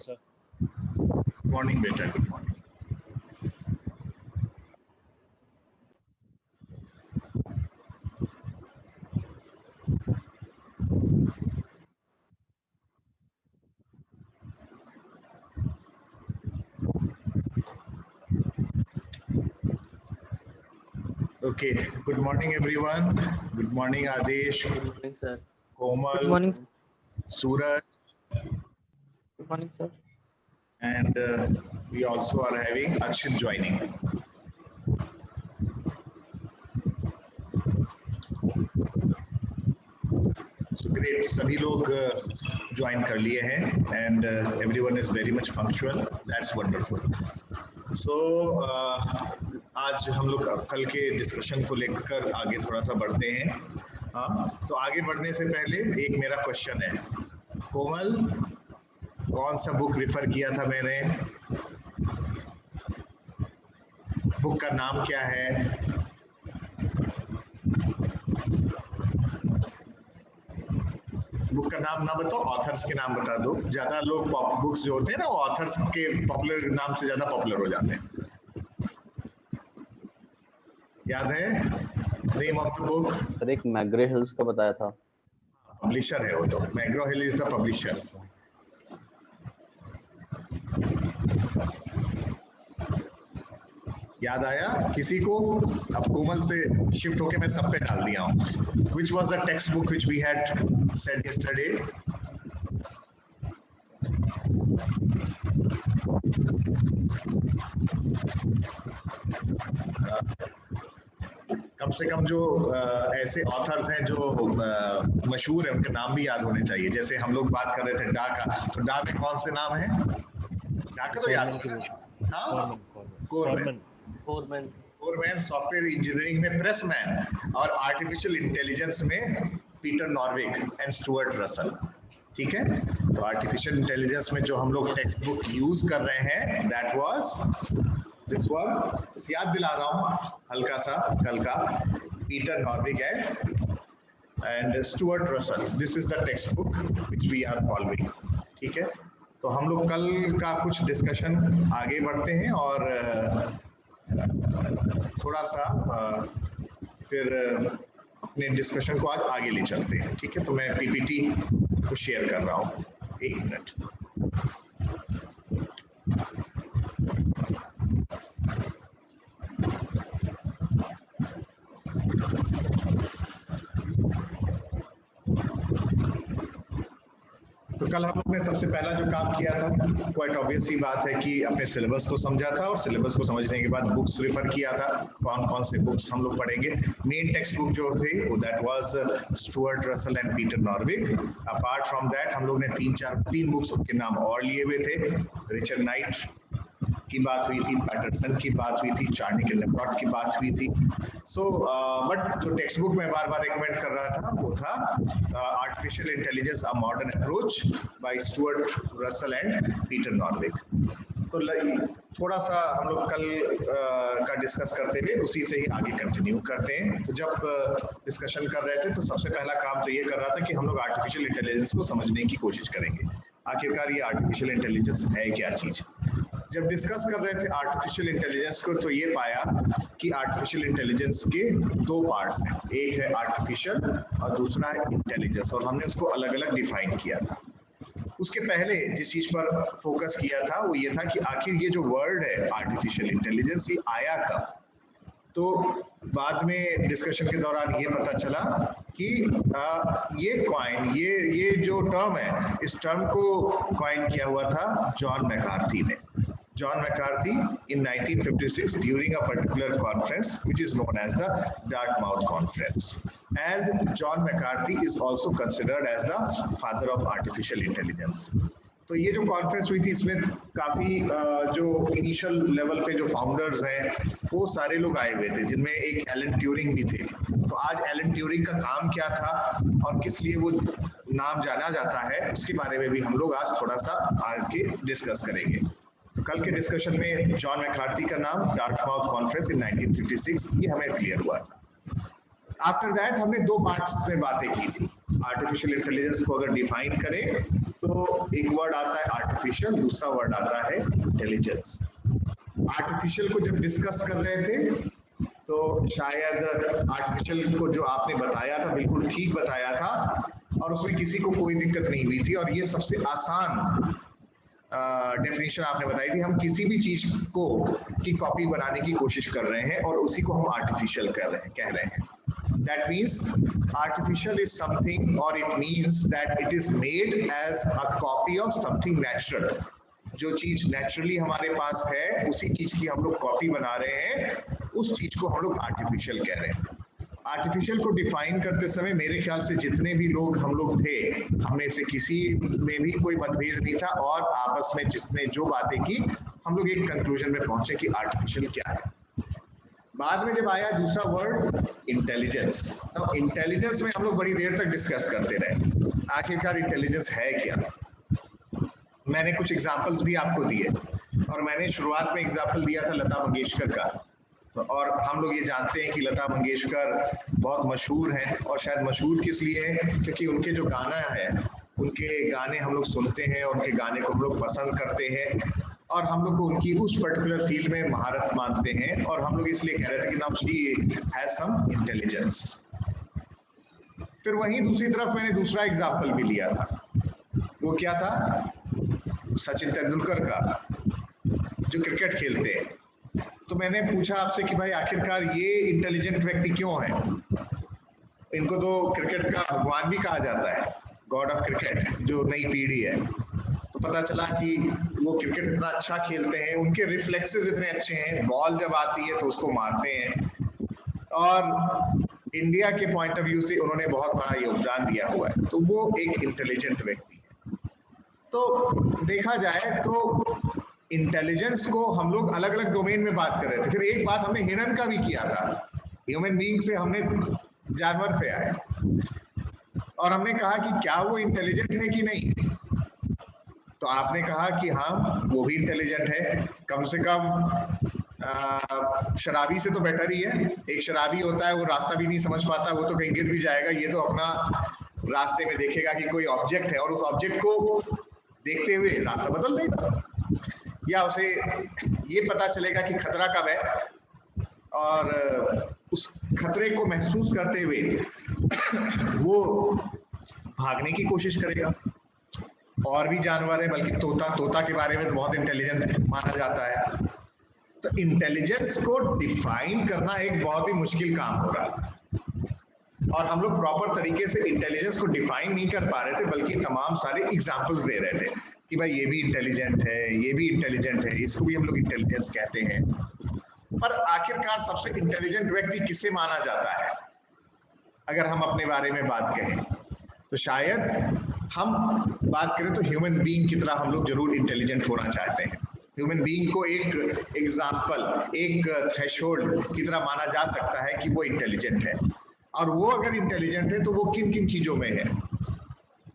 sir. Morning, beta. Good morning. Okay. Good morning, everyone. Good morning, Adesh. Good morning, sir. Komal. Good morning. Suraj. Good morning, sir. And we also are having Akshin joining. So great, सभी लोग join कर लिए हैं and everyone is very much punctual. That's wonderful. So आज हम लोग कल के डिस्कशन को लेकर आगे थोड़ा सा बढ़ते हैं. हाँ, तो आगे बढ़ने से पहले एक मेरा क्वेश्चन है. कोमल, कौन सा बुक रिफर किया था मैंने? बुक का नाम क्या है? बुक का नाम ना बताओ, ऑथर्स के नाम बता दो. ज्यादा लोग बुक्स जो होते हैं ना, ऑथर्स के पॉपुलर नाम से ज्यादा पॉपुलर हो जाते हैं. याद है name of the book? Sir एक मैग्रे हिल्स का बताया था. पब्लिशर है वो तो. मैग्रो हिल इज द पब्लिशर. याद आया किसी को? अब कोमल से शिफ्ट होके मैं सब पे डाल दिया हूँ. Which was the textbook which we had said yesterday? कम से कम जो ऐसे ऑथर्स हैं जो मशहूर है, उनके नाम भी याद होने चाहिए. जैसे हम लोग बात कर रहे थे डा का, तो डा में कौन से नाम है? डा का तो याद होगा. फोरमैन सॉफ्टवेयर इंजीनियरिंग में प्रेसमैन, और आर्टिफिशियल इंटेलिजेंस में Peter Norvig and Stuart Russell. ठीक है, तो आर्टिफिशियल इंटेलिजेंस में जो हम लोग टेक्स्ट बुक यूज कर रहे हैं, दैट वाज दिस वन. याद दिला रहा हूँ हल्का सा कल का. Peter Norvig and Stuart Russell. This is the textbook which we are following. ठीक है, तो हम लोग कल का कुछ डिस्कशन आगे बढ़ते हैं और थोड़ा सा फिर अपने डिस्कशन को आज आगे ले चलते हैं. ठीक है, तो मैं पीपीटी को शेयर कर रहा हूँ. एक मिनट. तो कल हम लोग ने सबसे पहला जो काम किया था, क्वाइट ऑब्वियस सी बात है कि अपने सिलेबस को समझा था, और सिलेबस को समझने के बाद बुक्स रिफर किया था. कौन कौन से बुक्स हम लोग पढ़ेंगे. मेन टेक्स्ट बुक जो थे वो that was Stuart Russell and Peter Norvig. Apart from that हम लोग ने तीन बुक्स के नाम और लिए हुए थे. रिचर्ड नाइट की बात हुई थी, पैटरसन की बात हुई थी, चार्नी के लेब्रॉट की बात हुई थी. सो बट जो टेक्स्ट बुक मैं बार बार रिकमेंड कर रहा था वो था artificial intelligence a modern approach by Stuart Russell and Peter Norvig. तो थोड़ा सा हम लोग कल का डिस्कस करते हुए उसी से ही आगे कंटिन्यू करते हैं. तो जब डिस्कशन कर रहे थे तो सबसे पहला काम तो ये कर रहा था कि हम लोग आर्टिफिशियल इंटेलिजेंस को समझने की कोशिश करेंगे. आखिरकार ये आर्टिफिशियल इंटेलिजेंस है क्या चीज. जब डिस्कस कर रहे थे आर्टिफिशियल इंटेलिजेंस को, तो ये पाया कि आर्टिफिशियल इंटेलिजेंस के दो पार्ट्स हैं. एक है आर्टिफिशियल और दूसरा है इंटेलिजेंस, और हमने उसको अलग अलग डिफाइन किया था. उसके पहले जिस चीज पर फोकस किया था वो ये था कि आखिर ये जो वर्ड है आर्टिफिशियल इंटेलिजेंस, ये आया कब. तो बाद में डिस्कशन के दौरान ये पता चला कि ये कॉइन, ये जो टर्म है, इस टर्म को कॉइन किया हुआ था जॉन मैकार्थी ने. John McCarthy in 1956 during a particular conference which is known as the Dartmouth Conference. And John McCarthy is also considered as the father of artificial intelligence. तो ये जो कॉन्फ्रेंस हुई थी इसमें काफी जो इनिशियल लेवल पे जो फाउंडर्स हैं वो सारे लोग आए हुए थे, जिनमें एक एलन ट्यूरिंग भी थे. तो आज एलन ट्यूरिंग का काम क्या था और किस लिए वो नाम जाना जाता है, उसके बारे में भी हम लोग आज थोड़ा सा आगे डिस्कस करेंगे. तो कल के डिस्कशन में जॉन मैकार्थी का नाम, डार्टमाउथ कॉन्फ्रेंस इन 1956, ये हमें क्लियर हुआ था. आफ्टर दैट हमने दो पार्ट्स में बातें की थी. आर्टिफिशियल इंटेलिजेंस को अगर डिफाइन करें तो एक वर्ड आता है आर्टिफिशियल, दूसरा वर्ड आता है इंटेलिजेंस। आर्टिफिशियल को जब डिस्कस कर रहे थे तो शायद आर्टिफिशियल को जो आपने बताया था बिल्कुल ठीक बताया था और उसमें किसी को कोई दिक्कत नहीं हुई थी, और ये सबसे आसान डेफिनेशन आपने बताई थी। हम किसी भी चीज को की कॉपी बनाने की कोशिश कर रहे हैं और उसी को हम आर्टिफिशियल कह रहे हैं। That means artificial is something, or it means that it is made as a copy of something natural. जो चीज नेचुरली हमारे पास है उसी चीज की हम लोग कॉपी बना रहे हैं, उस चीज को हम लोग आर्टिफिशियल कह रहे हैं। आर्टिफिशियल को डिफाइन करते समय मेरे ख्याल से जितने भी लोग हम लोग थे, हमें से किसी में भी कोई मतभेद नहीं था, और आपस में जिसने जो बातें की हम लोग एक कंक्लूजन में पहुंचे कि आर्टिफिशियल क्या है। बाद में जब आया दूसरा वर्ड इंटेलिजेंस, तो इंटेलिजेंस में हम लोग बड़ी देर तक डिस्कस करते रहे आखिरकार इंटेलिजेंस है क्या। मैंने कुछ एग्जांपल्स भी आपको दिए, और मैंने शुरुआत में एग्जांपल दिया था लता मंगेशकर का, और हम लोग ये जानते हैं कि लता मंगेशकर बहुत मशहूर हैं, और शायद मशहूर किस लिए है क्योंकि उनके जो गाना है, उनके गाने हम लोग सुनते हैं, उनके गाने को हम लोग पसंद करते हैं, और हम लोग को उनकी उस पर्टिकुलर फील्ड में महारत मानते हैं, और हम लोग इसलिए कह रहे थे कि now she has some intelligence. फिर वहीं दूसरी तरफ मैंने दूसरा एग्जांपल भी लिया था, वो क्या था, सचिन तेंदुलकर का, जो क्रिकेट खेलते हैं। तो मैंने पूछा आपसे कि भाई आखिरकार ये इंटेलिजेंट व्यक्ति क्यों है, इनको तो क्रिकेट का भगवान भी कहा जाता है, गॉड ऑफ क्रिकेट, जो नई पीढ़ी है। तो पता चला कि वो क्रिकेट इतना अच्छा खेलते हैं, उनके रिफ्लेक्सेस इतने अच्छे हैं, बॉल जब आती है तो उसको मारते हैं, और इंडिया के पॉइंट ऑफ व्यू से उन्होंने बहुत बड़ा योगदान दिया हुआ है, तो वो एक इंटेलिजेंट व्यक्ति है। तो देखा जाए तो इंटेलिजेंस को हम लोग अलग अलग डोमेन में बात कर रहे थे। फिर एक बात हमने हिरन का भी किया था, ह्यूमन बीइंग से हमने जानवर पे आए, और हमने कहा कि क्या वो इंटेलिजेंट है कि नहीं। तो आपने कहा कि हाँ वो भी इंटेलिजेंट है, कम से कम शराबी से तो बेटर ही है। एक शराबी होता है वो रास्ता भी नहीं समझ पाता, वो तो कहीं गिर भी जाएगा, ये तो अपना रास्ते में देखेगा कि कोई ऑब्जेक्ट है और उस ऑब्जेक्ट को देखते हुए रास्ता बदल देगा, या उसे ये पता चलेगा कि खतरा कब है और उस खतरे को महसूस करते हुए वो भागने की कोशिश करेगा। और भी जानवर है, बल्कि तोता के बारे में तो बहुत इंटेलिजेंट माना जाता है। तो इंटेलिजेंस को डिफाइन करना एक बहुत ही मुश्किल काम हो रहा था, और हम लोग प्रॉपर तरीके से इंटेलिजेंस को डिफाइन नहीं कर पा रहे थे, बल्कि तमाम सारे एग्जांपल्स दे रहे थे कि भाई ये भी इंटेलिजेंट है, ये भी इंटेलिजेंट है, इसको भी हम लोग इंटेलिजेंस कहते हैं। पर आखिरकार सबसे इंटेलिजेंट व्यक्ति किसे माना जाता है अगर हम अपने बारे में बात कहें, तो शायद हम बात करें तो ह्यूमन बीइंग की तरह हम लोग जरूर इंटेलिजेंट होना चाहते हैं। ह्यूमन बीइंग को एक एग्जाम्पल, एक थ्रेशोल्ड की तरह माना जा सकता है कि वो इंटेलिजेंट है, और वो अगर इंटेलिजेंट है तो वो किन किन चीजों में है।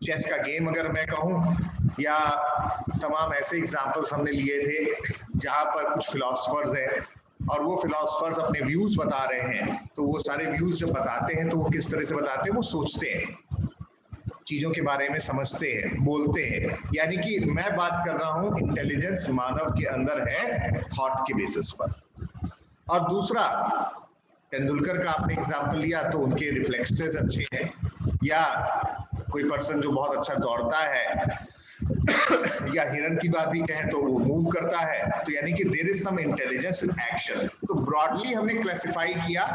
चेस का गेम अगर मैं कहूँ, या तमाम ऐसे एग्जाम्पल्स हमने लिए थे जहाँ पर कुछ फिलोसफर्स हैं और वो फिलोसफर्स अपने व्यूज बता रहे हैं, तो वो सारे व्यूज जब बताते हैं तो वो किस तरह से बताते हैं, वो सोचते हैं, चीजों के बारे में समझते हैं, बोलते हैं। यानी कि मैं बात कर रहा हूँ इंटेलिजेंस मानव के अंदर है थॉट के बेसिस पर। और दूसरा, तेंदुलकर का आपने एग्जाम्पल लिया तो उनके रिफ्लेक्सेस अच्छे हैं, या कोई पर्सन जो बहुत अच्छा दौड़ता है, या हिरन की बात भी कहें तो वो मूव करता है, तो यानी कि there is some intelligence in action. तो ब्रॉडली हमने क्लासिफाई किया,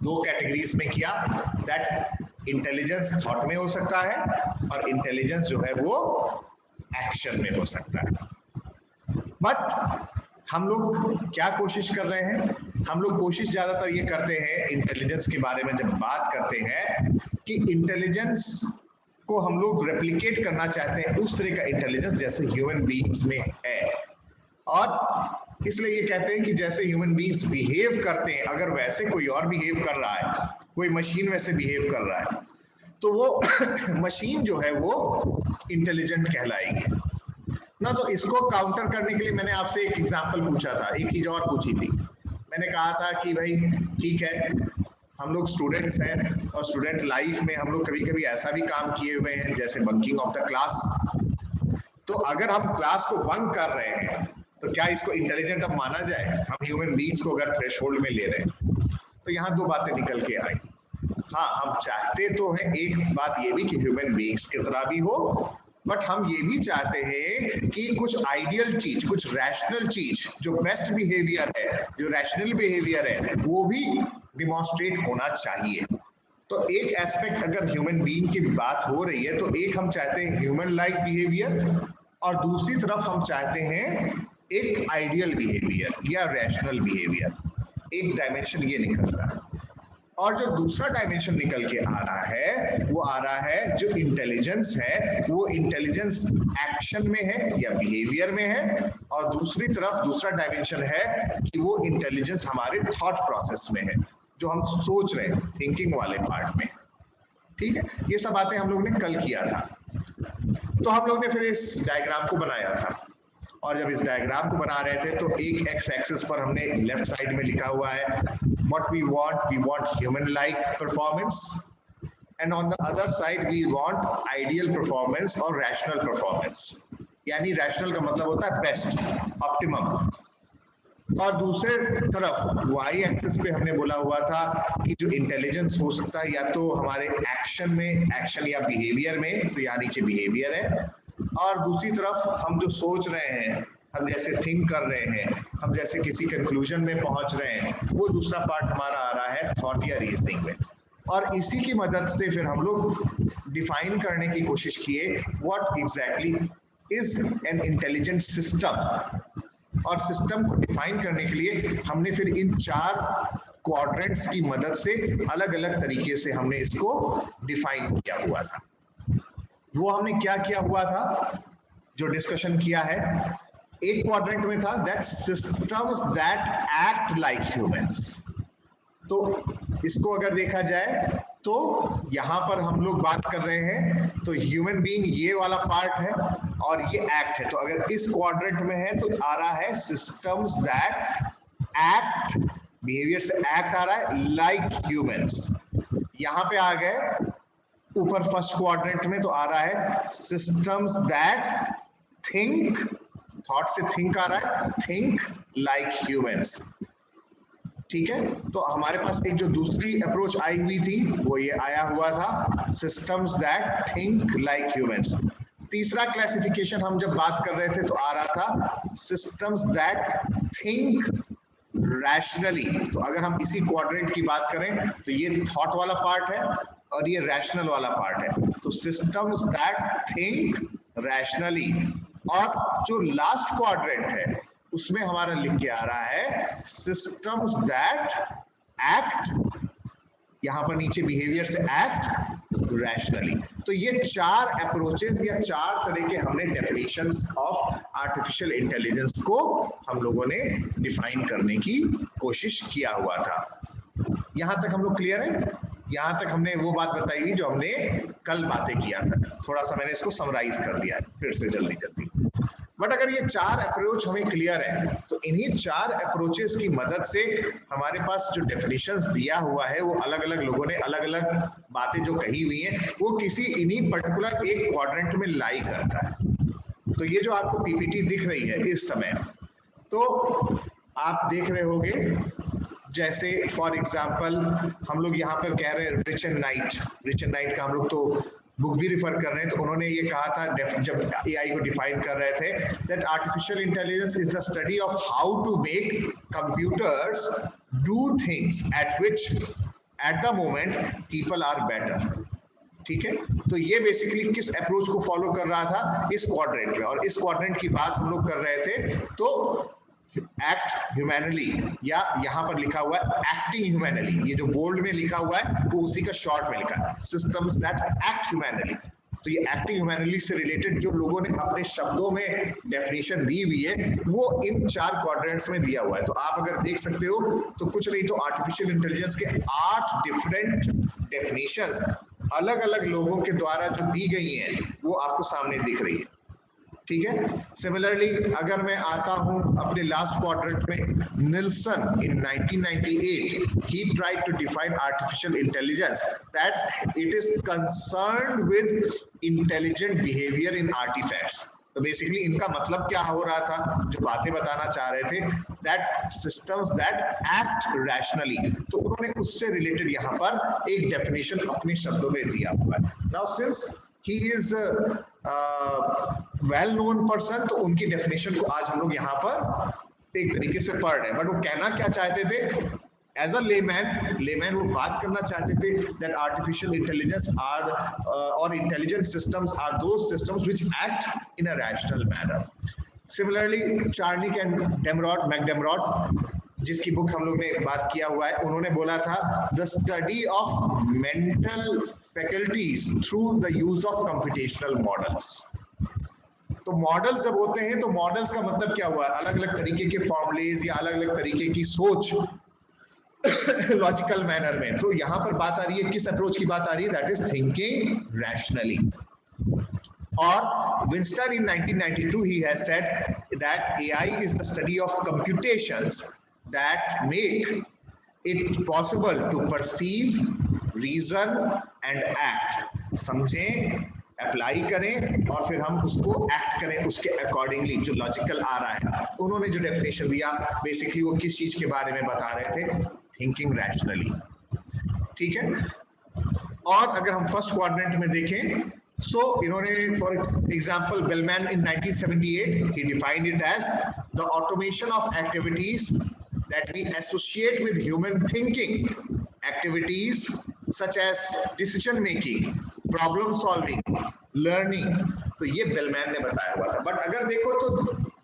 दो कैटेगरीज में किया, दैट इंटेलिजेंस थॉट में हो सकता है और इंटेलिजेंस जो है वो एक्शन में हो सकता है। बट हम लोग क्या कोशिश कर रहे हैं, हम लोग कोशिश ज्यादातर ये करते हैं इंटेलिजेंस के बारे में जब बात करते हैं कि इंटेलिजेंस को हम लोग रेप्लिकेट करना चाहते हैं उस तरह का इंटेलिजेंस जैसे ह्यूमन बीइंग्स में है, और इसलिए ये कहते हैं कि जैसे ह्यूमन बीइंग्स बिहेव करते हैं, अगर वैसे कोई और बिहेव कर रहा है, कोई मशीन वैसे बिहेव कर रहा है, तो वो मशीन जो है वो इंटेलिजेंट कहलाएगी ना। तो इसको काउंटर करने के लिए मैंने आपसे एक एग्जांपल पूछा था, एक चीज और पूछी थी। मैंने कहा था कि भाई ठीक है, हम लोग स्टूडेंट्स हैं और स्टूडेंट लाइफ में हम लोग कभी कभी ऐसा भी काम किए हुए हैं जैसे बंकिंग ऑफ द क्लास। तो अगर हम क्लास को बंक कर रहे हैं तो क्या इसको इंटेलिजेंट अब माना जाए? हम ह्यूमन बीइंग्स को अगर थ्रेशोल्ड में ले रहे हैं तो यहाँ दो बातें निकल के आई। हाँ, हम चाहते तो हैं एक बात ये भी कि ह्यूमन बीइंग्स की तरह भी हो, बट हम ये भी चाहते हैं कि कुछ आइडियल चीज, कुछ रैशनल चीज, जो बेस्ट बिहेवियर है, जो रैशनल बिहेवियर है, वो भी डिमॉन्स्ट्रेट होना चाहिए। तो एक एस्पेक्ट अगर ह्यूमन बीइंग की बात हो रही है तो एक हम चाहते हैं ह्यूमन लाइक बिहेवियर और दूसरी तरफ हम चाहते हैं एक आइडियल बिहेवियर या रैशनल बिहेवियर। एक डायमेंशन ये निकल रहा है और जो दूसरा डायमेंशन निकल के आ रहा है वो आ रहा है जो इंटेलिजेंस है, वो इंटेलिजेंस एक्शन में है या बिहेवियर में है, और दूसरी तरफ दूसरा डायमेंशन है कि वो इंटेलिजेंस हमारे थॉट प्रोसेस में है, जो हम सोच रहे हैं, थिंकिंग वाले पार्ट में। ठीक है, ये सब बातें हम लोग ने कल किया था। तो हम लोग ने फिर इस डायग्राम को बनाया था और जब इस डायग्राम को बना रहे थे तो एक एक्स एक्सिस पर हमने लेफ्ट साइड में लिखा हुआ है what we want human like performance, and on the other side we want ideal performance or rational performance। यानी रैशनल का मतलब होता है बेस्ट, ऑप्टिमम। और दूसरे तरफ वाई एक्सिस पे हमने बोला हुआ था कि जो इंटेलिजेंस हो सकता है या तो हमारे एक्शन में, एक्शन या बिहेवियर में, तो यहाँ नीचे बिहेवियर है, और दूसरी तरफ हम जो सोच रहे हैं, हम जैसे थिंक कर रहे हैं, हम जैसे किसी कंक्लूजन में पहुंच रहे हैं, वो दूसरा पार्ट हमारा आ रहा है थॉट या रीजनिंग में। और इसी की मदद से फिर हम लोग डिफाइन करने की कोशिश किए what exactly is an intelligent system. और सिस्टम को डिफाइन करने के लिए हमने फिर इन 4 क्वाड्रेंट्स की मदद से अलग अलग तरीके से हमने इसको डिफाइन किया हुआ था। वो हमने क्या किया हुआ था, जो डिस्कशन किया है, एक क्वाड्रेंट में था that systems that act like humans. तो इसको अगर देखा जाए तो यहाँ पर हम लोग बात कर रहे हैं तो ह्यूमन बीइंग ये वाला पार्ट है और ये एक्ट है। तो अगर इस क्वाड्रेंट में है तो आ रहा है सिस्टम्स दैट एक्ट, बिहेवियर से एक्ट आ रहा है लाइक ह्यूमंस। यहाँ पे आ गए ऊपर फर्स्ट क्वाड्रेंट में तो आ रहा है सिस्टम्स दैट थिंक, थॉट से थिंक आ रहा है, थिंक लाइक ह्यूमंस। ठीक है, तो हमारे पास एक जो दूसरी अप्रोच आई हुई थी वो ये आया हुआ था systems that think like humans. तीसरा क्लासिफिकेशन हम जब बात कर रहे थे तो आ रहा था सिस्टम्स दैट थिंक रैशनली। तो अगर हम इसी क्वाड्रेंट की बात करें तो ये थॉट वाला पार्ट है और ये रैशनल वाला पार्ट है। तो सिस्टम्स दैट थिंक रैशनली। और जो लास्ट क्वाड्रेंट है उसमें हमारा लिख के आ रहा है सिस्टम्स दैट एक्ट, यहां पर नीचे बिहेवियर से एक्ट रैशनली। तो ये 4 अप्रोचेस या 4 तरह के हमने डेफिनेशंस ऑफ आर्टिफिशियल इंटेलिजेंस को हम लोगों ने डिफाइन करने की कोशिश किया हुआ था। यहां तक हम लोग क्लियर है? यहां तक हमने वो बात बताई हुई जो हमने कल बातें किया था। थोड़ा सा मैंने इसको समराइज कर दिया है फिर से जल्दी जल्दी। बट अगर ये 4 अप्रोच हमें क्लियर है तो इन्हीं 4 अप्रोचेस की मदद से हमारे पास जो डेफिनेशंस दिया हुआ है वो अलग अलग लोगों ने अलग अलग बातें जो कही हुई हैं वो किसी इन्हीं पर्टिकुलर एक क्वाड्रेंट में लाई करता है। तो ये जो आपको पीपीटी दिख रही है इस समय, तो आप देख रहे होंगे जैसे फॉर एग्जाम्पल हम लोग यहाँ पर कह रहे हैं रिच एंड नाइट का हम लोग तो बुक भी रिफर कर रहे हैं। तो उन्होंने ये कहा था जब एआई को डिफाइन कर रहे थे that artificial intelligence is the study of how to make computers do things at which at the moment people are better. ठीक है, तो ये बेसिकली किस अप्रोच को फॉलो कर रहा था, इस क्वाड्रेंट में। और इस क्वाड्रेंट की बात हम लोग कर रहे थे तो एक्ट ह्यूमैनली, या यहाँ पर लिखा हुआ है एक्टिंग ह्यूमैनली, ये जो बोल्ड में लिखा हुआ है वो उसी का शॉर्ट में लिखा है सिस्टम्स दैट एक्ट ह्यूमैनली। तो ये एक्टिंग ह्यूमैनली से रिलेटेड जो लोगों ने अपने शब्दों में डेफिनेशन दी हुई है वो इन 4 क्वाड्रेंट्स में दिया हुआ है। तो आप अगर देख सकते हो तो कुछ नहीं तो आर्टिफिशियल इंटेलिजेंस के 8 डिफरेंट डेफिनेशंस अलग अलग लोगों के द्वारा जो दी गई हैं वो आपको सामने दिख रही है। ठीक है। सिमिलरली अगर मैं आता हूं अपने लास्ट क्वाड्रेंट में, Nelson in 1998 he tried to define artificial intelligence that it is concerned with intelligent behavior in artifacts। तो बेसिकली इनका मतलब क्या हो रहा था, जो बातें बताना चाह रहे थे, that systems that act rationally, तो उन्होंने उससे रिलेटेड यहाँ पर एक डेफिनेशन अपने शब्दों में दिया हुआ है। Now since he is well known person, तो उनकी डेफिनेशन को आज हम लोग यहाँ पर एक तरीके से पढ़ रहे हैं, बट वो कहना क्या चाहते थे एज अ लेमैन वो बात करना चाहते थे दैट आर्टिफिशियल इंटेलिजेंस आर और intelligent systems are those systems which act in a rational manner. Similarly Charniak and McDermott, जिसकी बुक हम लोग ने बात किया हुआ है, उन्होंने बोला था the study of mental faculties through the use of computational models. तो मॉडल्स जब होते हैं तो मॉडल्स का मतलब क्या हुआ, अलग अलग तरीके के फॉर्मुलेज या अलग अलग तरीके की सोच लॉजिकल मैनर में। तो यहाँ पर बात आ रही है, किस अप्रोच की बात आ रही है, दैट इज थिंकिंग रैशनली। और Winston in 1992 he has said that AI is the study of computations that make it possible to perceive, reason and act। समझें, अप्लाई करें और फिर हम उसको एक्ट करें उसके अकॉर्डिंगली, जो लॉजिकल आ रहा है। उन्होंने जो डेफिनेशन दिया बेसिकली वो किस चीज के बारे में बता रहे थे, थिंकिंग रैशनली। ठीक है। और अगर हम फर्स्ट क्वाड्रेंट में देखें, so इन्होंने for example bellman in 1978 he defined it as the automation of activities that we associate with human thinking, activities such as decision making, problem solving, learning। तो ये बेलमैन ने बताया हुआ था। बट अगर देखो तो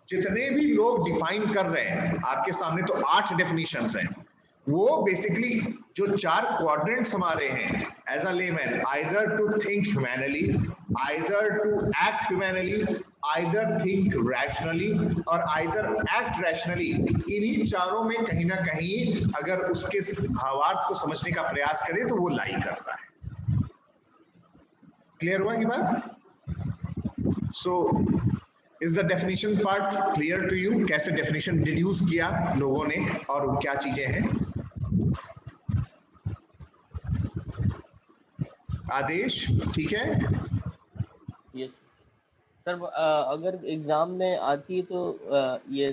जितने भी लोग डिफाइन कर रहे हैं आपके सामने, तो 8 डेफिनेशंस हैं। वो बेसिकली जो 4 क्वाड्रेंट्स हमारे हैं as a layman, either to think humanly, either to act humanly, either think rationally और आइदर एक्ट रैशनली, इन्हीं चारों में कहीं ना कहीं अगर उसके भावार्थ को समझने का प्रयास करें तो वो लाई करता है। क्लियर हुआ ये बात? So is the definition part clear to you? कैसे डेफिनेशन डिड्यूस किया लोगों ने और क्या चीजें हैं? आदेश ठीक है? Yes sir. अगर एग्जाम में आती है तो ये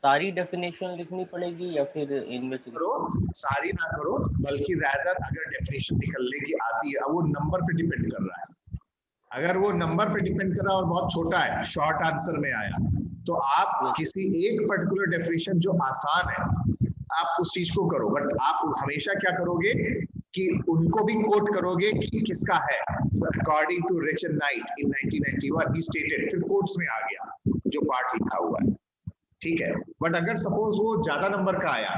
सारी डेफिनेशन लिखनी पड़ेगी या फिर इनमें से करो, सारी ना करो, बल्कि रैदर अगर डेफिनेशन निकलने की आती है, वो नंबर पे डिपेंड कर रहा है। अगर वो नंबर पे डिपेंड कर रहा है और बहुत छोटा है, शॉर्ट आंसर में आया, तो आप किसी एक पर्टिकुलर डेफिनेशन जो आसान है आप उस चीज को करो, बट आप हमेशा क्या करोगे कि उनको भी कोट करोगे कि किसका है। According to Richard Knight in 1991 ही स्टेटेड, फिर कोट्स में आ गया जो पार्ट लिखा हुआ है। ठीक है। बट अगर सपोज वो ज्यादा नंबर का आया,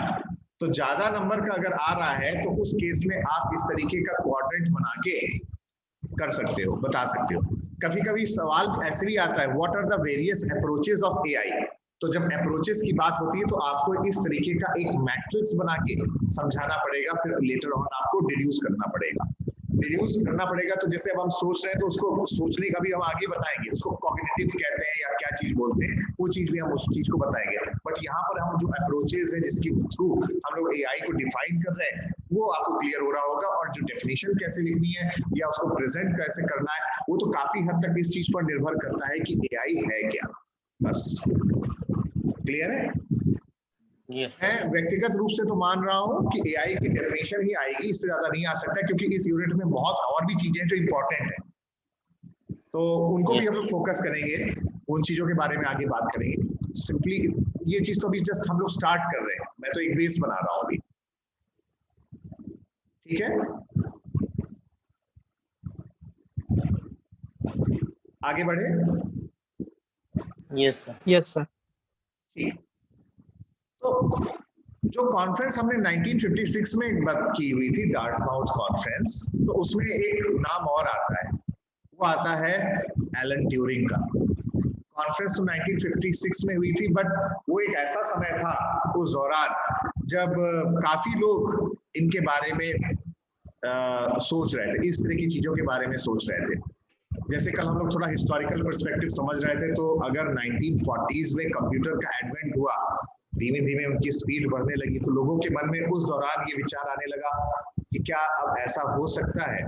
तो ज्यादा नंबर का अगर आ रहा है तो उस केस में आप इस तरीके का क्वाड्रेंट बना के कर सकते हो, बता सकते हो। कभी कभी सवाल ऐसे भी आता है, what are the various approaches of AI. तो जब अप्रोचेस की बात होती है तो आपको इस तरीके का एक मैट्रिक्स बना के समझाना पड़ेगा, फिर लेटर ऑन आपको डिड्यूस करना पड़ेगा। डिड्यूस करना पड़ेगा तो जैसे अब हम सोच रहे हैं तो उसको सोचने का भी हम आगे बताएंगे, उसको कॉग्निटिव कहते हैं या क्या चीज बोलते हैं, वो चीज भी हम उस चीज को बताएंगे। बट यहाँ पर हम जो अप्रोचेस है जिसके थ्रू हम लोग एआई को डिफाइन कर रहे हैं वो आपको क्लियर हो रहा होगा, और जो डेफिनेशन कैसे लिखनी है या उसको प्रेजेंट कैसे करना है वो तो काफी हद तक इस चीज पर निर्भर करता है कि एआई है क्या। बस क्लियर है? मैं व्यक्तिगत रूप से तो मान रहा हूं कि एआई की डेफिनेशन ही आएगी, इससे ज्यादा नहीं आ सकता, क्योंकि इस यूनिट में बहुत और भी चीजें जो इंपॉर्टेंट है, तो उनको भी हम लोग फोकस करेंगे, उन चीजों के बारे में आगे बात करेंगे। सिंपली ये चीज तो अभी जस्ट हम लोग स्टार्ट कर रहे हैं, मैं तो एक बेस बना रहा हूं अभी। ठीक है, आगे बढ़े? Yes sir. Yes sir. ठीक। तो जो कॉन्फ्रेंस हमने 1956 में बात की हुई थी, डार्टमाउथ कॉन्फ्रेंस, तो उसमें एक नाम और आता है, वो आता है एलन ट्यूरिंग का। कॉन्फ्रेंस तो 1956 में हुई थी, बट वो एक ऐसा समय था उस दौरान जब काफी लोग इनके बारे में सोच रहे थे, इस तरह की चीजों के बारे में सोच रहे थे। जैसे कल हम लोग थोड़ा हिस्टोरिकल पर्सपेक्टिव समझ रहे थे, तो अगर 1940s में कंप्यूटर का एडवेंट हुआ, धीमे धीमे उनकी स्पीड बढ़ने लगी, तो लोगों के मन में उस दौरान ये विचार आने लगा कि क्या अब ऐसा हो सकता है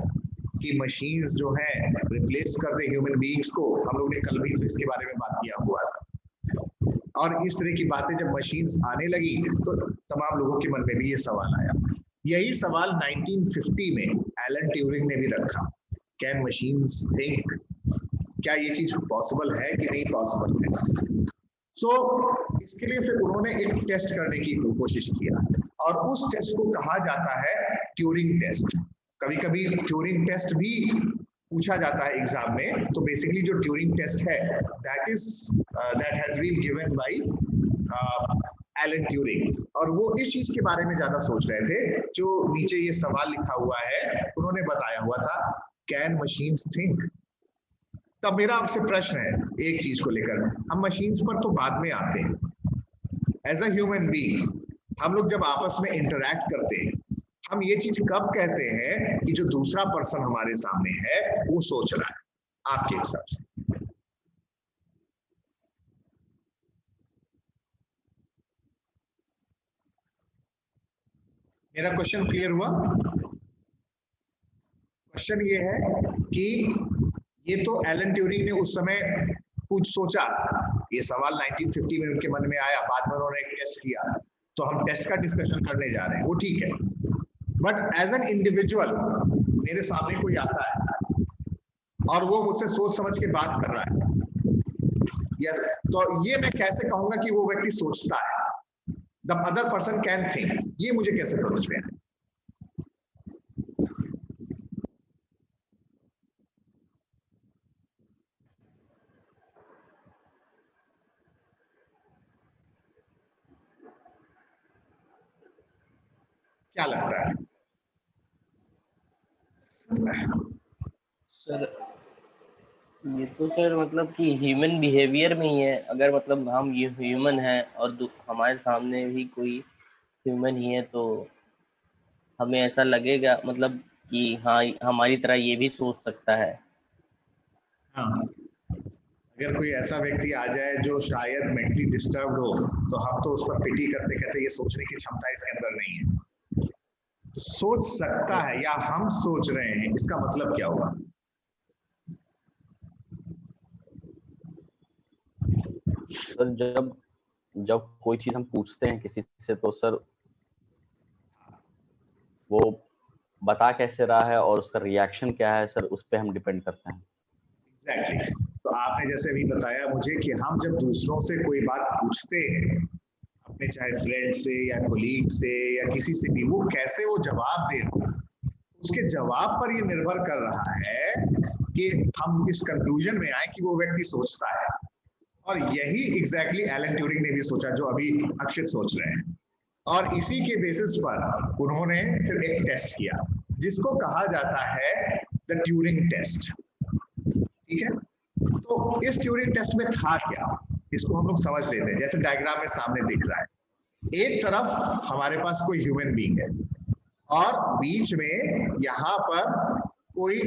कि मशीन्स जो हैं रिप्लेस कर दे ह्यूमन बीइंग्स को। हम लोग ने कल भी तो इसके बारे में बात किया हुआ था। और इस तरह की बातें जब मशीन्स आने लगी तो तमाम लोगों के मन में भी ये सवाल आया। यही सवाल 1950 में एलन ट्यूरिंग ने भी रखा, कैन मशीन्स थिंक, क्या ये चीज पॉसिबल है कि नहीं पॉसिबल है। इसके लिए फिर उन्होंने एक टेस्ट करने की कोशिश किया, और उस टेस्ट को कहा जाता है ट्यूरिंग टेस्ट। कभी कभी ट्यूरिंग टेस्ट भी पूछा जाता है एग्जाम में। तो बेसिकली जो ट्यूरिंग टेस्ट है that has been given by Alan Turing, और वो इस चीज के बारे में ज्यादा सोच रहे थे। जो नीचे ये सवाल लिखा हुआ है उन्होंने बताया हुआ था, कैन मशीन्स थिंक। तब मेरा आपसे प्रश्न है एक चीज को लेकर, हम मशीन्स पर तो बाद में आते हैं। एज अ ह्यूमन बीइंग हम लोग जब आपस में इंटरैक्ट करते हैं, हम ये चीज कब कहते हैं कि जो दूसरा पर्सन हमारे सामने है वो सोच रहा है, आपके हिसाब से? मेरा क्वेश्चन क्लियर हुआ? क्वेश्चन ये है कि ये तो एलन ट्यूरिंग ने उस समय कुछ सोचा, ये सवाल 1950 में उनके मन में आया, बाद में उन्होंने एक टेस्ट किया, तो हम टेस्ट का डिस्कशन करने जा रहे हैं, वो ठीक है। बट एज एन इंडिविजुअल मेरे सामने कोई आता है और वो मुझसे सोच समझ के बात कर रहा है, यस, तो ये मैं कैसे कहूंगा कि वो व्यक्ति सोचता है? The other person can think, ये मुझे कैसे समझ में आए? क्या लगता है सर? ये तो सर मतलब कि ह्यूमन बिहेवियर में ही है। अगर मतलब हम ये ह्यूमन है और हमारे सामने भी कोई ह्यूमन ही है, तो हमें ऐसा लगेगा मतलब कि हाँ हमारी तरह ये भी सोच सकता है। हाँ, अगर कोई ऐसा व्यक्ति आ जाए जो शायद मेंटली डिस्टर्ब्ड हो, तो हम तो उस पर पिटी करते कहते ये सोचने की क्षमता इसके अंदर नहीं है। सोच सकता है या हम सोच रहे हैं, इसका मतलब क्या हुआ? सर जब कोई चीज हम पूछते हैं किसी से, तो सर वो बता कैसे रहा है और उसका रिएक्शन क्या है सर, उस पर हम डिपेंड करते हैं। एग्जैक्टली। तो आपने जैसे भी बताया मुझे कि हम जब दूसरों से कोई बात पूछते हैं, अपने चाहे फ्रेंड से या कोलीग से या किसी से भी, वो कैसे वो जवाब दे रहे हैं, उसके जवाब पर ये निर्भर कर रहा है कि हम इस कंक्लूजन में आए कि वो व्यक्ति सोचता है। और यही एग्जैक्टली एलन ट्यूरिंग ने भी सोचा, जो अभी अक्षित सोच रहे हैं। और इसी के बेसिस पर उन्होंने फिर एक टेस्ट किया जिसको कहा जाता है द ट्यूरिंग टेस्ट। ठीक है, तो इस ट्यूरिंग टेस्ट में था क्या, इसको हम लोग समझ लेते हैं। जैसे डायग्राम में सामने दिख रहा है, एक तरफ हमारे पास कोई ह्यूमन बीइंग है और बीच में यहाँ पर कोई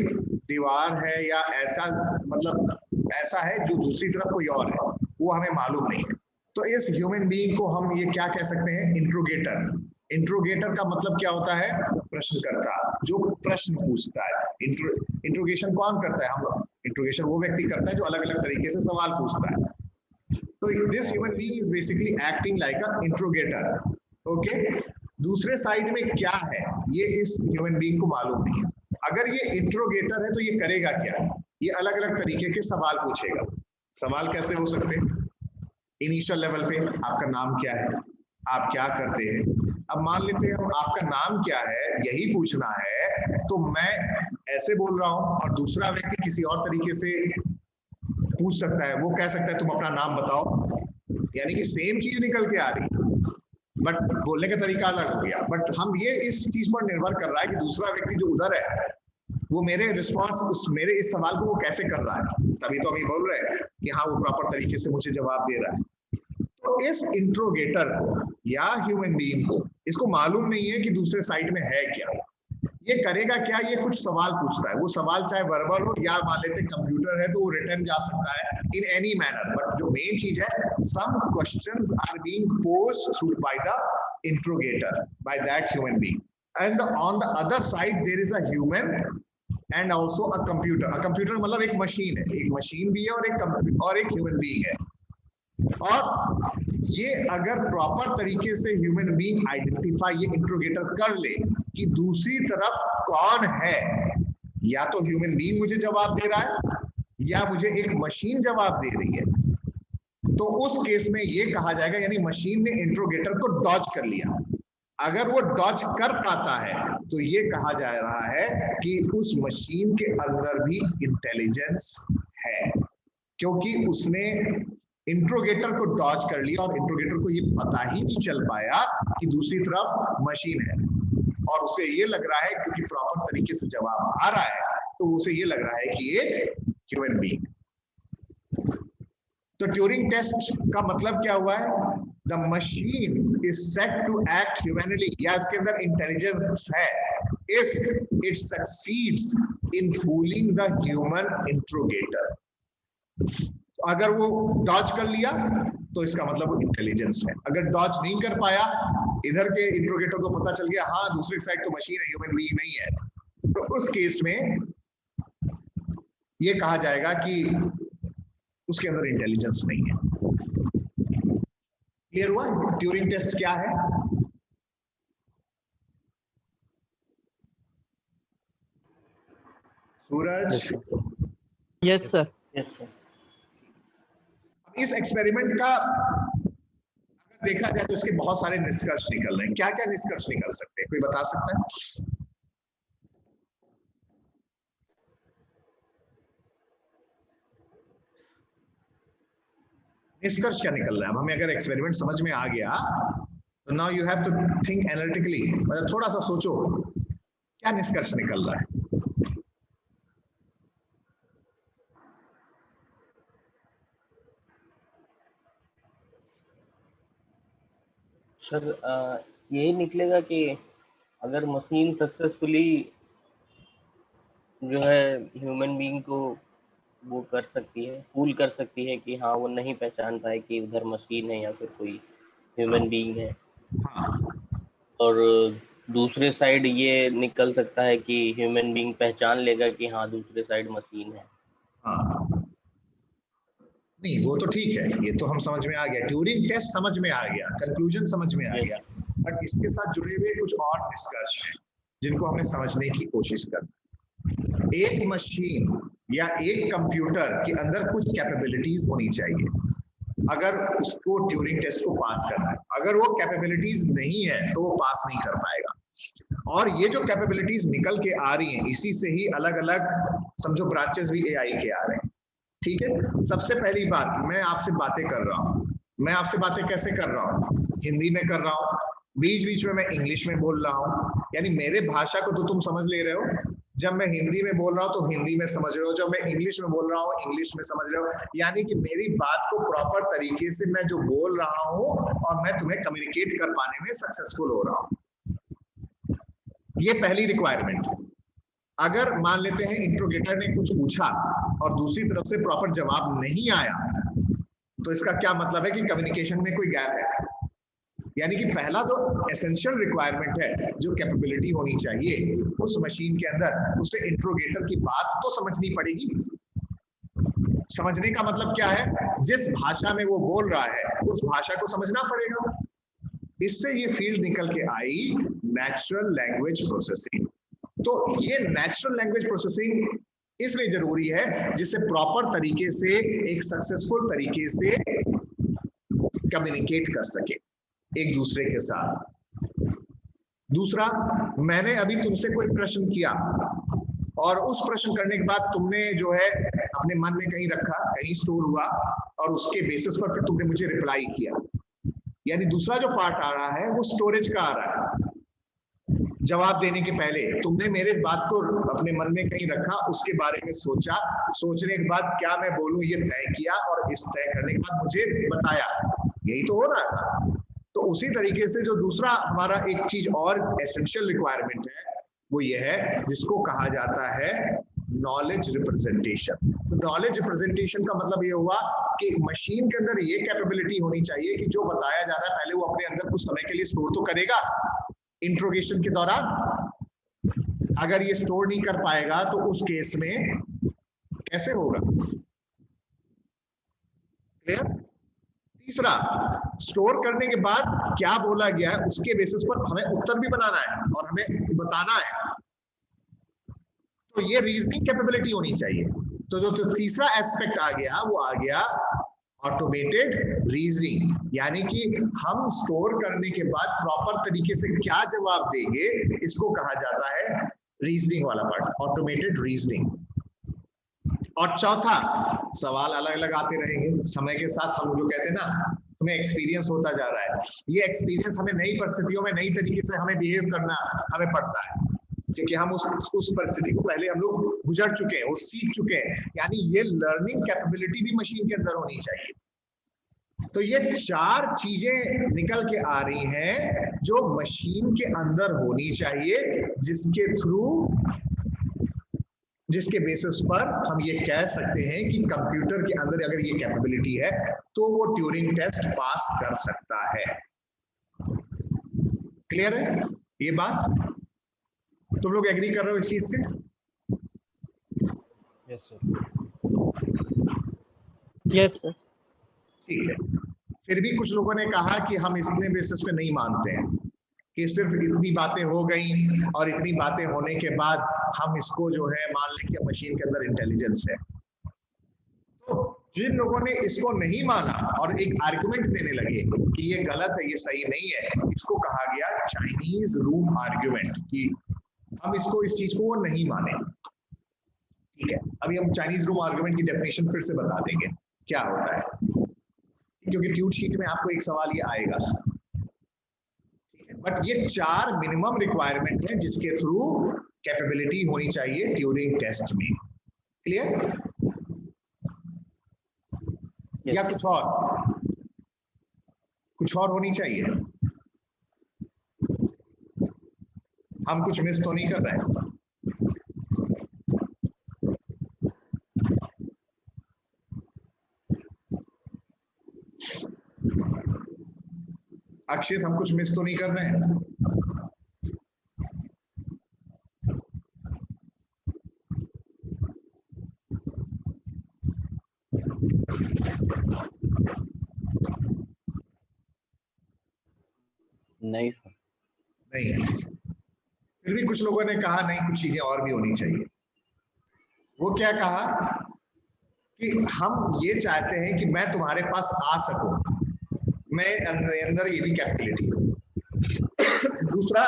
दीवार है या ऐसा, मतलब ऐसा है जो दूसरी तरफ कोई और है, वो हमें मालूम नहीं है। तो इस ह्यूमन बीइंग को हम ये क्या कह सकते हैं? इंट्रोगेटर। इंट्रोगेटर का मतलब क्या होता है? प्रश्नकर्ता, जो प्रश्न पूछता है। इंट्रोगेशन कौन करता है? हम लोग। इंट्रोगेशन वो व्यक्ति करता है जो अलग अलग तरीके से सवाल पूछता है। तो this human being is basically acting like a interrogator. Okay, दूसरे साइड में क्या है ये इस ह्यूमन बीइंग को मालूम नहीं है। अगर ये इंट्रोगेटर है तो ये करेगा क्या? ये अलग अलग तरीके के सवाल पूछेगा। सवाल कैसे हो सकते हैं? इनिशियल लेवल पे आपका नाम क्या है, आप क्या करते हैं। अब मान लेते हैं हम, आपका नाम क्या है यही पूछना है, तो मैं ऐसे बोल रहा हूं और दूसरा व्यक्ति किसी और तरीके से पूछ सकता है। वो कह सकता है तुम अपना नाम बताओ, यानी कि सेम चीज निकल के आ रही, बट बोलने का तरीका अलग हो गया। बट हम ये इस चीज पर निर्भर कर रहा है कि दूसरा व्यक्ति जो उधर है वो मेरे रिस्पॉन्स, मेरे इस सवाल को वो कैसे कर रहा है। तभी तो हम ये बोल रहे हैं कि हाँ वो प्रॉपर तरीके से मुझे जवाब दे रहा है। तो इस इंट्रोगेटर को या ह्यूमन बीइंग को इसको मालूम नहीं है कि दूसरे साइड में है क्या। ये करेगा क्या, ये कुछ सवाल पूछता है, वो सवाल चाहे वर्बल हो या मान लेते कंप्यूटर है तो वो रिटर्न जा सकता है इन एनी मैनर, बट जो मेन चीज है some questions are being posed through by the interrogator by that human being and on the other side there is a human and also a computer. A computer मतलब एक machine है, एक machine भी है और एक ह्यूमन बीइंग है। और ये अगर प्रॉपर तरीके से ह्यूमन बीइंग आइडेंटिफाई ये इंट्रोगेटर कर ले कि दूसरी तरफ कौन है, या तो ह्यूमन बीइंग मुझे जवाब दे रहा है या मुझे एक मशीन जवाब दे रही है, तो उस केस में ये कहा जाएगा यानी मशीन ने इंट्रोगेटर को डॉज कर लिया। अगर वो डॉज कर पाता है तो ये कहा जा रहा है कि उस मशीन के अंदर भी इंटेलिजेंस है, क्योंकि उसने इंट्रोगेटर को डॉज कर लिया और इंट्रोगेटर को ये पता ही नहीं चल पाया कि दूसरी तरफ मशीन है, और उसे ये लग रहा है क्योंकि प्रॉपर तरीके से जवाब आ रहा है तो उसे ये लग रहा है कि ये ह्यूमन बीइंग। तो ट्यूरिंग टेस्ट का मतलब क्या हुआ है, the machine is set to act humanly, या इसके अंदर इंटेलिजेंस है if it succeeds in fooling the human interrogator. अगर वो डॉज कर लिया तो इसका मतलब वो इंटेलिजेंस है, अगर डॉज नहीं कर पाया, इधर के इंट्रोगेटर को पता चल गया हाँ दूसरी साइड तो मशीन है ह्यूमन बीइंग नहीं है, तो उस केस में ये कहा जाएगा कि उसके अंदर इंटेलिजेंस नहीं है। क्लियर हुआ ट्यूरिंग टेस्ट क्या है? सूरज? Yes sir. इस एक्सपेरिमेंट का अगर देखा जाए तो इसके बहुत सारे निष्कर्ष निकल रहे हैं। क्या क्या निष्कर्ष निकल सकते हैं, कोई बता सकता है? निष्कर्ष क्या निकल रहा है? अब हमें अगर एक्सपेरिमेंट समझ में आ गया तो now you have to think analytically, मतलब थोड़ा सा सोचो क्या निष्कर्ष निकल रहा है। सर यही निकलेगा कि अगर मशीन सक्सेसफुली जो है ह्यूमन बीइंग को वो कर सकती है, फूल कर सकती है कि हाँ वो नहीं पहचान पाए कि उधर मशीन है या फिर कोई ह्यूमन बीइंग है, और दूसरे साइड ये निकल सकता है कि ह्यूमन बीइंग पहचान लेगा कि हाँ दूसरे साइड मशीन है। नहीं वो तो ठीक है, ये तो हम समझ में आ गया, ट्यूरिंग टेस्ट समझ में आ गया, कंक्लूजन समझ में आ गया, बट इसके साथ जुड़े हुए कुछ और निष्कर्ष हैं जिनको हमें समझने की कोशिश करना। एक मशीन या एक कंप्यूटर के अंदर कुछ कैपेबिलिटीज होनी चाहिए अगर उसको ट्यूरिंग टेस्ट को पास करना है। अगर वो कैपेबिलिटीज नहीं है तो वो पास नहीं कर पाएगा, और ये जो कैपेबिलिटीज निकल के आ रही हैं इसी से ही अलग अलग समझो ब्रांचेस भी एआई के आ रहे हैं। ठीक है, सबसे पहली बात, मैं आपसे बातें कर रहा हूँ, मैं आपसे बातें कैसे कर रहा हूँ? हिंदी में कर रहा हूँ, बीच बीच में मैं इंग्लिश में बोल रहा हूँ, यानी मेरे भाषा को तो तुम समझ ले रहे हो। जब मैं हिंदी में बोल रहा हूँ तो हिंदी में समझ रहे हो, जब मैं इंग्लिश में बोल रहा हूँ इंग्लिश में समझ रहे हो, यानी कि मेरी बात को प्रॉपर तरीके से मैं जो बोल रहा हूँ और मैं तुम्हें कम्युनिकेट कर पाने में सक्सेसफुल हो रहा हूँ। ये पहली रिक्वायरमेंट है। अगर मान लेते हैं इंट्रोगेटर ने कुछ पूछा और दूसरी तरफ से प्रॉपर जवाब नहीं आया तो इसका क्या मतलब है कि कम्युनिकेशन में कोई गैप है। यानी कि पहला तो एसेंशियल रिक्वायरमेंट है जो कैपेबिलिटी होनी चाहिए उस मशीन के अंदर, उसे इंट्रोगेटर की बात तो समझनी पड़ेगी। समझने का मतलब क्या है, जिस भाषा में वो बोल रहा है उस भाषा को समझना पड़ेगा। इससे ये फील्ड निकल के आई नेचुरल लैंग्वेज प्रोसेसिंग। तो ये नेचुरल लैंग्वेज प्रोसेसिंग इसलिए जरूरी है जिससे प्रॉपर तरीके से एक सक्सेसफुल तरीके से कम्युनिकेट कर सके एक दूसरे के साथ। दूसरा, मैंने अभी तुमसे कोई प्रश्न किया और उस प्रश्न करने के बाद तुमने जो है अपने मन में कहीं रखा, कहीं स्टोर हुआ और उसके बेसिस पर फिर तुमने मुझे रिप्लाई किया, यानी दूसरा जो पार्ट आ रहा है वो स्टोरेज का आ रहा है। जवाब देने के पहले तुमने मेरे बात को अपने मन में कहीं रखा, उसके बारे में सोचा, सोचने के बाद क्या मैं बोलूं ये तय किया और इस तय करने के बाद मुझे बताया, यही तो हो रहा था। तो उसी तरीके से जो दूसरा हमारा एक चीज और एसेंशियल रिक्वायरमेंट है वो ये है जिसको कहा जाता है नॉलेज रिप्रेजेंटेशन। तो नॉलेज रिप्रेजेंटेशन का मतलब ये हुआ कि मशीन के अंदर ये कैपेबिलिटी होनी चाहिए कि जो बताया जा रहा है पहले वो अपने अंदर कुछ समय के लिए स्टोर तो करेगा इंट्रोगेशन के दौरान। अगर ये स्टोर नहीं कर पाएगा तो उस केस में कैसे होगा? क्लियर? तीसरा, स्टोर करने के बाद क्या बोला गया है उसके बेसिस पर हमें उत्तर भी बनाना है और हमें बताना है। तो ये रीजनिंग कैपेबिलिटी होनी चाहिए। तो जो तीसरा एस्पेक्ट आ गया वो आ गया ऑटोमेटेड रीजनिंग, यानी कि हम स्टोर करने के बाद प्रॉपर तरीके से क्या जवाब देंगे, इसको कहा जाता है रीजनिंग वाला पार्ट, ऑटोमेटेड रीजनिंग। और चौथा, सवाल अलग अलग आते रहेंगे समय के साथ। हम जो कहते हैं ना तुम्हें एक्सपीरियंस होता जा रहा है, ये एक्सपीरियंस हमें नई परिस्थितियों में नई तरीके से हमें बिहेव करना हमें पड़ता है, क्योंकि हम उस परिस्थिति को पहले हम लोग गुजर चुके हैं, वो सीख चुके हैं। यानी ये लर्निंग कैपेबिलिटी भी मशीन के अंदर होनी चाहिए। तो ये चार चीजें निकल के आ रही हैं जो मशीन के अंदर होनी चाहिए, जिसके बेसिस पर हम ये कह सकते हैं कि कंप्यूटर के अंदर अगर ये कैपेबिलिटी है तो वो ट्यूरिंग टेस्ट पास कर सकता है। क्लियर है ये बात? तुम लोग एग्री कर रहे हो इस चीज से? Yes sir. Yes sir. ठीक है। फिर भी कुछ लोगों ने कहा कि हम इतने बेसिस पे नहीं मानते हैं कि सिर्फ इतनी बातें हो गई और इतनी बातें होने के बाद हम इसको जो है मान लें कि मशीन के अंदर इंटेलिजेंस है। तो जिन लोगों ने इसको नहीं माना और एक आर्गुमेंट देने लगे कि ये गलत है, ये सही नहीं है, इसको कहा गया चाइनीज रूम आर्गुमेंट, कि हम इसको इस चीज को वो नहीं माने। ठीक है, अभी हम चाइनीज रूम आर्गुमेंट की डेफिनेशन फिर से बता देंगे क्या होता है, क्योंकि ट्यूट शीट में आपको एक सवाल ये आएगा। बट ये चार मिनिमम रिक्वायरमेंट है जिसके थ्रू कैपेबिलिटी होनी चाहिए ट्यूरिंग टेस्ट में। क्लियर? या कुछ और होनी चाहिए? हम कुछ मिस तो नहीं कर रहे हैं? अक्षित, हम कुछ मिस तो नहीं कर रहे हैं? नहीं सर। नहीं। फिर भी कुछ लोगों ने कहा नहीं, कुछ चीजें और भी होनी चाहिए। वो क्या कहा कि हम ये चाहते हैं कि मैं तुम्हारे पास आ सकूं, मैं अंदर ये भी कैपेबिलिटी हो। दूसरा,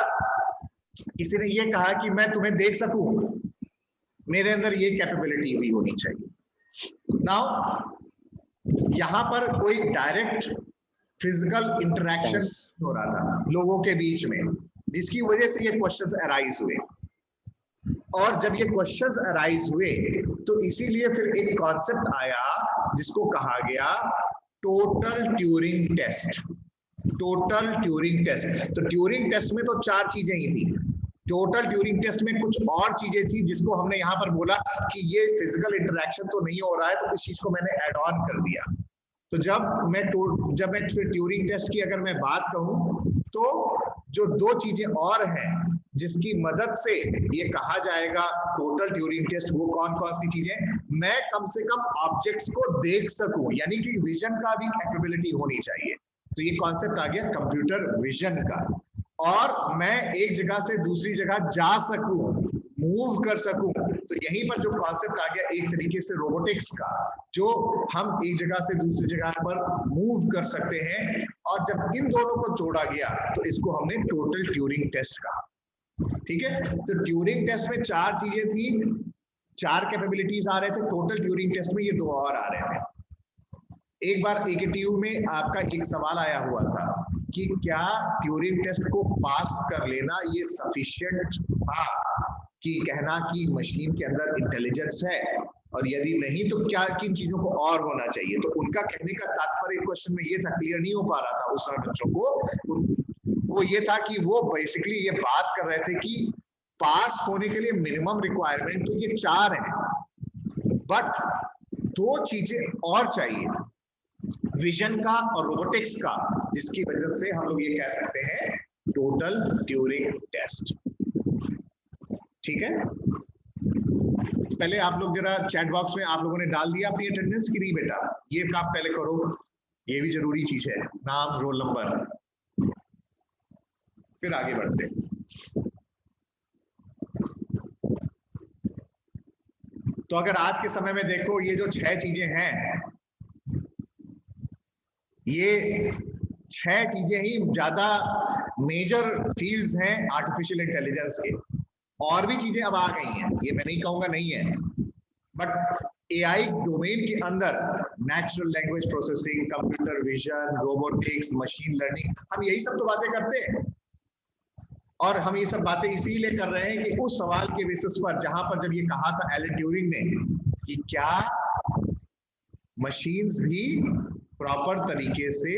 किसी ने ये कहा कि मैं तुम्हें देख सकूं, मेरे अंदर ये कैपेबिलिटी भी होनी चाहिए। नाउ यहां पर कोई डायरेक्ट फिजिकल इंटरेक्शन हो रहा था लोगों के बीच में, जिसकी वजह से ये क्वेश्चंस अराइज हुए। और जब ये क्वेश्चंस अराइज हुए तो इसीलिए फिर एक कॉन्सेप्ट आया जिसको कहा गया total Turing test. Total Turing test. तो ट्यूरिंग टेस्ट में तो चार चीजें ही थी। टोटल ट्यूरिंग टेस्ट में कुछ और चीजें थी जिसको हमने यहाँ पर बोला कि ये फिजिकल इंटरेक्शन तो नहीं हो रहा है, तो इस चीज को मैंने एड ऑन कर दिया। तो जब मैं ट्यूरिंग टेस्ट की अगर मैं बात कहूं तो जो दो चीजें और हैं जिसकी मदद से ये कहा जाएगा टोटल ट्यूरिंग टेस्ट, वो कौन कौन सी चीजें? मैं कम से कम ऑब्जेक्ट्स को देख सकूं, यानी कि विजन का भी कैपेबिलिटी होनी चाहिए। तो ये कॉन्सेप्ट आ गया कंप्यूटर विजन का। और मैं एक जगह से दूसरी जगह जा सकूं, मूव कर सकूं। तो यहीं पर जो कॉन्सेप्ट आ गया एक तरीके से रोबोटिक्स का, जो हम एक जगह से दूसरी जगह पर मूव कर सकते हैं। और जब इन दोनों को जोड़ा गया तो इसको हमने टोटल ट्यूरिंग टेस्ट कहा। ठीक है, तो ट्यूरिंग टेस्ट में चार चीजें थी, चार कैपेबिलिटीज आ रहे थे। टोटल ट्यूरिंग टेस्ट में ये दो और आ रहे थे। एक बार AKTU में आपका एक सवाल आया हुआ था कि क्या ट्यूरिंग टेस्ट को पास कर लेना ये सफिशिएंट था कि कहना कि मशीन के अंदर इंटेलिजेंस है, और यदि नहीं तो क्या किन चीजों को और होना चाहिए। तो उनका कहने का तात्पर्य क्वेश्चन में ये था, क्लियर नहीं हो पा रहा था उस समय बच्चों को, वो ये था कि वो बेसिकली ये बात कर रहे थे कि पास होने के लिए मिनिमम रिक्वायरमेंट तो ये 4 है, बट 2 चीजें और चाहिए, विजन का और रोबोटिक्स का, जिसकी वजह से हम लोग ये कह सकते हैं टोटल ट्यूरिंग टेस्ट। ठीक है, पहले आप लोग जरा चैट बॉक्स में आप लोगों ने डाल दिया अपनी अटेंडेंस की नहीं बेटा, ये काम पहले करो, ये भी जरूरी चीज है, नाम रोल नंबर, फिर आगे बढ़ते हैं। तो अगर आज के समय में देखो ये जो 6 चीजें हैं, ये 6 चीजें ही ज्यादा मेजर फील्ड्स हैं आर्टिफिशियल इंटेलिजेंस के। और भी चीजें अब आ गई हैं, ये मैं नहीं कहूंगा नहीं है, बट एआई डोमेन के अंदर natural language processing, computer vision, robotics, machine learning, हम यही सब तो बातें करते हैं। और हम ये सब बातें इसीलिए कर रहे हैं कि उस सवाल के बेसिस पर, जहां पर जब ये कहा था एलन ट्यूरिंग ने कि क्या मशीन्स भी प्रॉपर तरीके से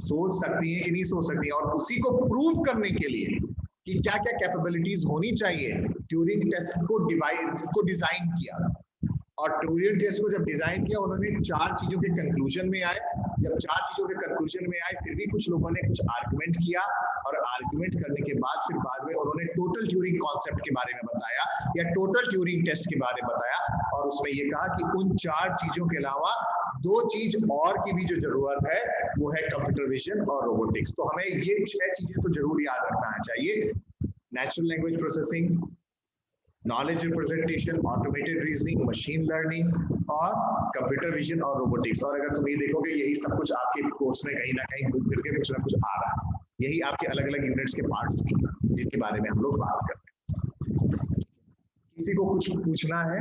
सोच सकती हैं कि नहीं सोच सकती हैं, और उसी को प्रूव करने के लिए कि क्या क्या कैपेबिलिटीज होनी चाहिए, ट्यूरिंग टेस्ट को डिजाइन किया। और ट्यूरिंग टेस्ट को जब डिजाइन किया, उन्होंने 4 चीजों के कंक्लूजन में आए। जब 4 चीजों के कंक्लूजन में आए, फिर भी कुछ लोगों ने कुछ आर्गुमेंट किया, और आर्गुमेंट करने के बाद फिर बाद में उन्होंने टोटल ट्यूरिंग कॉन्सेप्ट के बारे में बताया, या टोटल ट्यूरिंग टेस्ट के बारे में बताया, और उसमें ये कहा कि उन 4 चीजों के अलावा 2 चीज और की भी जो जरूरत है वो है कंप्यूटर विजन और रोबोटिक्स। तो हमें ये 6 चीजें तो जरूर याद रखना चाहिए, natural language processing, knowledge representation, automated reasoning, machine learning और कंप्यूटर विजन और रोबोटिक्स। और अगर तुम ये देखोगे यही सब कुछ आपके कोर्स में कहीं ना कहीं घूम फिर के कुछ ना कुछ आ रहा है, यही आपके अलग अलग यूनिट्स के पार्ट्स भी हैं जिनके बारे में हम लोग बात करते हैं। किसी को कुछ पूछना है?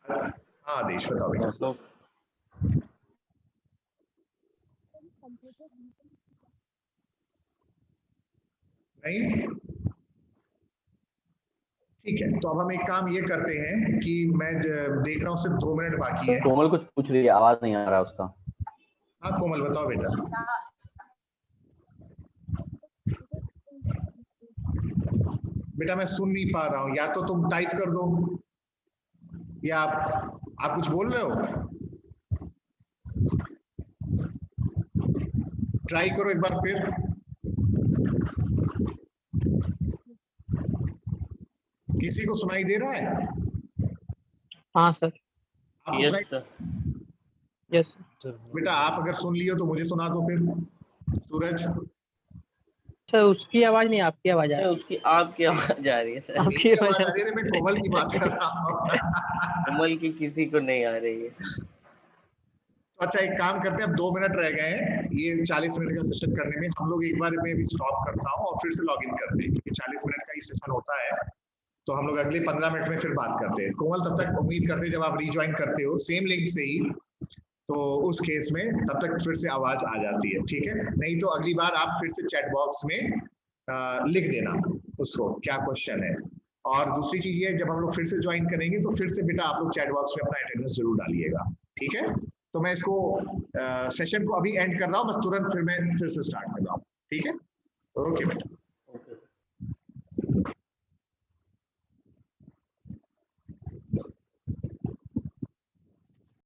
हाँ आदेश बताओ बेटा। नहीं, ठीक है, तो अब हम एक काम ये करते हैं कि मैं देख रहा हूँ सिर्फ 2 मिनट बाकी है। कोमल कुछ पूछ रही है, आवाज नहीं आ रहा उसका। हाँ कोमल बताओ बेटा। बेटा मैं सुन नहीं पा रहा हूँ, या तो तुम टाइप कर दो, या आप कुछ बोल रहे हो? ट्राई करो एक बार फिर। किसी को सुनाई दे रहा है? हाँ सर। Yes sir. बेटा आप अगर सुन लियो तो मुझे सुना दो फिर। सूरज सर उसकी आवाज नहीं, आपकी आवाज आ रही है। उसकी आपकी आवाज आ रही है सर। आपकी आवाज आ रही है। मैं कोमल की बात कर रहा हूँ। कोमल की किसी को नहीं आ रही है। तो अच्छा एक काम करते हैं, अब 2 मिनट रह गए हैं ये 40 मिनट का सेशन करने में। हम लोग एक बार में भी स्टॉप करता हूँ और फिर से लॉग इन करते हैं, क्योंकि 40 मिनट का ही सेशन होता है, तो हम लोग अगले 15 मिनट में फिर बात करते हैं। कोमल तब तक उम्मीद करते हैं जब आप रिज्वाइन करते हो सेम लिंक से ही, तो उस केस में तब तक फिर से आवाज आ जाती है, ठीक है? नहीं तो अगली बार आप फिर से चैट बॉक्स में लिख देना उसको क्या क्वेश्चन है। और दूसरी चीज ये, जब हम लोग फिर से ज्वाइन करेंगे तो फिर से बेटा आप लोग चैट बॉक्स में अपना अटेंडेंस जरूर डालिएगा, ठीक है? तो मैं इसको सेशन को अभी एंड कर रहा हूँ, बस तुरंत फिर मैं फिर से स्टार्ट कर रहा हूँ, ठीक है? ओके बेटा।